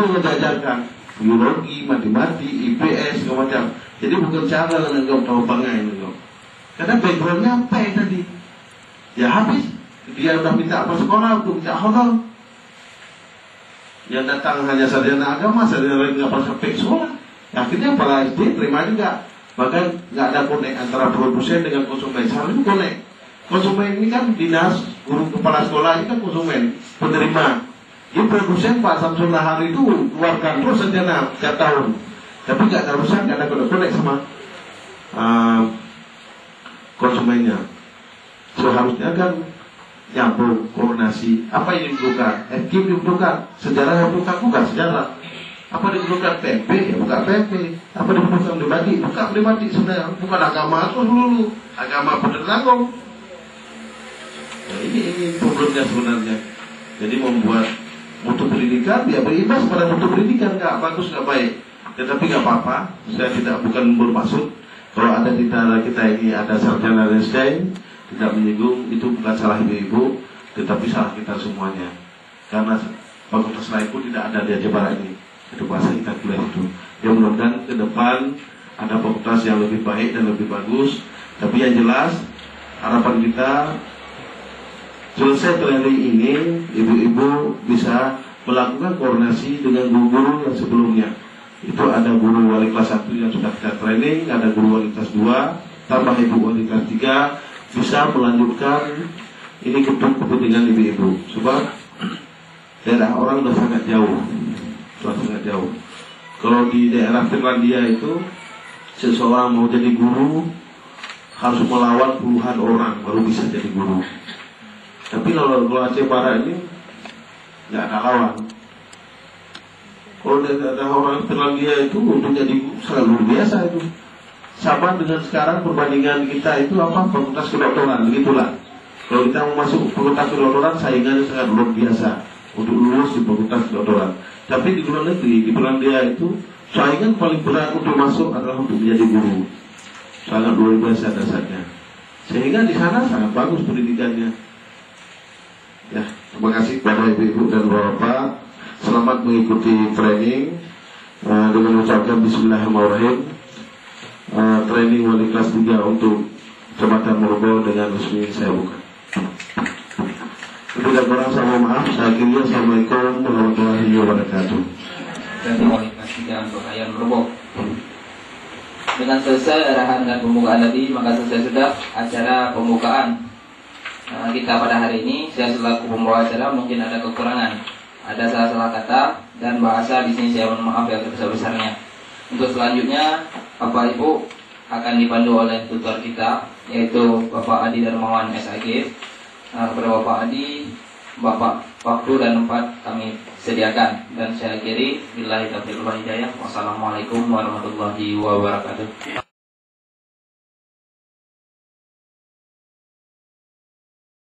yang diajarkan, biologi, matematika, IPS, segala macam. Jadi bukan cara dengan tahu bangai itu. Karena backgroundnya apa ya tadi? Ya habis, dia udah minta apa sekolah, untuk minta hotel. Yang datang hanya sarjana agama, sarjana lain nggak sampai sekolah. Akhirnya para SD terima juga. Bahkan nggak ada konek antara produsen dengan konsumen. Seharusnya itu konek. Konsumen ini kan dinas, guru kepala sekolah ini kan konsumen, penerima. Ini produsen Pak Samsul Nahar itu keluarkan terus sarjana setiap tahun. Tapi nggak ada urusan, nggak ada konek sama konsumennya. Seharusnya kan nyambung, koordinasi. Apa yang dibutuhkan? Kim dibutuhkan. Sejarah yang dibutuhkan, bukan sejarah. Apa dibutuhkan PMP? Ya bukan PMP. Apa dibutuhkan pribadi? Bukan pribadi sebenarnya. Bukan agama itu dulu. Agama benar tanggung. Nah, ini problemnya sebenarnya. Jadi membuat mutu pendidikan, dia berimbas pada mutu pendidikan, nggak bagus, nggak baik. Tetapi nggak apa-apa. Saya bukan bermaksud kalau ada di antara kita ini ada sarjana dan SDM, tidak menyinggung, itu bukan salah ibu-ibu, tetapi salah kita semuanya. Karena fakultas lain pun tidak ada di Aceh Barat ini. Itu bahasa kita kuliah itu. Ya mudah-mudahan ke depan ada fakultas yang lebih baik dan lebih bagus. Tapi yang jelas harapan kita selesai training ini, ibu-ibu bisa melakukan koordinasi dengan guru-guru yang sebelumnya. Itu ada guru wali kelas 1 yang sudah kita training, ada guru wali kelas 2, tambah ibu wali kelas 3, bisa melanjutkan ini untuk kepentingan ibu-ibu. Sebab daerah orang sudah sangat jauh. Kalau di daerah Finlandia itu seseorang mau jadi guru harus melawan puluhan orang baru bisa jadi guru. Tapi kalau Aceh Barat ini nggak ada lawan. Kalau ada orang Finlandia itu untuk jadi guru sangat luar biasa itu. Sama dengan sekarang perbandingan kita itu apa, fakultas kedokteran, begitulah. Kalau kita mau masuk fakultas kedokteran saingannya sangat luar biasa untuk lulus di fakultas kedokteran. Tapi di luar negeri, di Finlandia itu saingan paling berat untuk masuk adalah untuk menjadi guru. Sangat luar biasa dasarnya. Sehingga di sana sangat bagus pendidikannya. Ya, terima kasih kepada ibu-ibu dan bapak. Selamat mengikuti training dengan mengucapkan Bismillahirrahmanirrahim. Training wali kelas 3 untuk Kecamatan Merobo dengan resmi saya buka. Tidak kurang sama maaf, saya kira Assalamualaikum warahmatullahi wabarakatuh. Dan wali kelas 3 untuk Hayam Merobo. Dengan selesai arahan dan pembukaan tadi, maka selesai sudah acara pembukaan kita pada hari ini. Saya selaku pembawa acara mungkin ada kekurangan, ada salah-salah kata dan bahasa di sini saya mohon maaf yang sebesar-besarnya. Untuk selanjutnya Bapak Ibu akan dipandu oleh tutor kita, yaitu Bapak Adi Darmawan SAG. Kepada Bapak Adi, Bapak waktu dan tempat kami sediakan, dan saya akhiri billahi taufiq wal hidayah. Wassalamualaikum warahmatullahi wabarakatuh.